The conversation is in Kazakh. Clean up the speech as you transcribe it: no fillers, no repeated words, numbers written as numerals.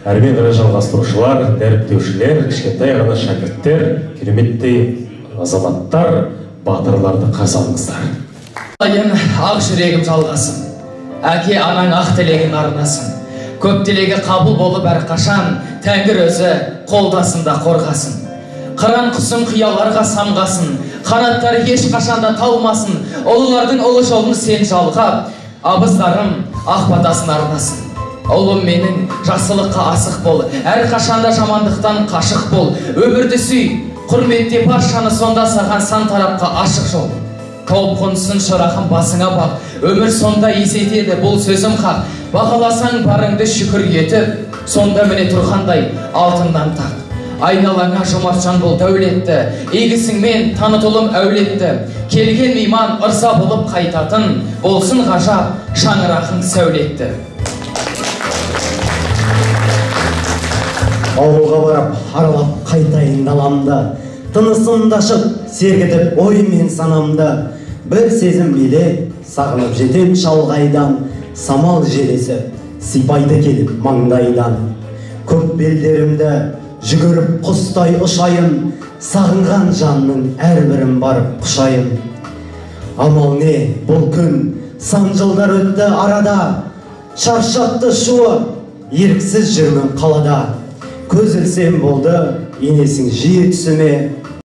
әрмен қарай жалғастырушылар, дәріптеушілер, кішкентай ғана шәкірттер, кереметтей азаматтар, батырларды қарсы алыңыздар. Ақ жүрегім жалғасын, әке анаң ақ тілегін арнасын. Көп тілегі қабыл болып әрқашан, Тәңір өзі қолдасында қорғасын. Қыран құсын қияларға самғасын, қанаттары ешқашанда талмасын. Ұлылардың ұлы жолын сен жалғап, абыздарым ақ батасын арнасын. Ұлым менің жақсылыққа асық бол, әрқашанда жамандықтан қашық бол. Өмірді сүй, құрметте баршаны, сонда саған сан тарапқа ашық жол. Тауып қонсын шырақын басыңа бақ, өмір сонда есетеді, бұл сөзім хақ. Бағаласаң барыңды шүкір етіп, сонда міне тұрғандай алтыннан тақ. Айналаңа жомартжан бол дәулетті, егісіңмен танытылым әулетті. Келген мейман ырза болып қайтатын, болсын ғажап шаңырағың сәулетті. Ауылға барып, аралап қайтайын даламды, тынысымды ашып, сергітіп ой мен санамды. Бір сезім биле, сағынып жетем шалғайдан, самал желесі сипайды келіп маңдайдан. Көп белдерімді жүгіріп құстай ұшайын, сағынған жанның әрбірін барып құшайын. Амал не, бұл күн сан жылдар өтті арада, шаршатты шуы, еріксіз жүрмін қалада. Көз ілсем болды, енесің жиі түсіме,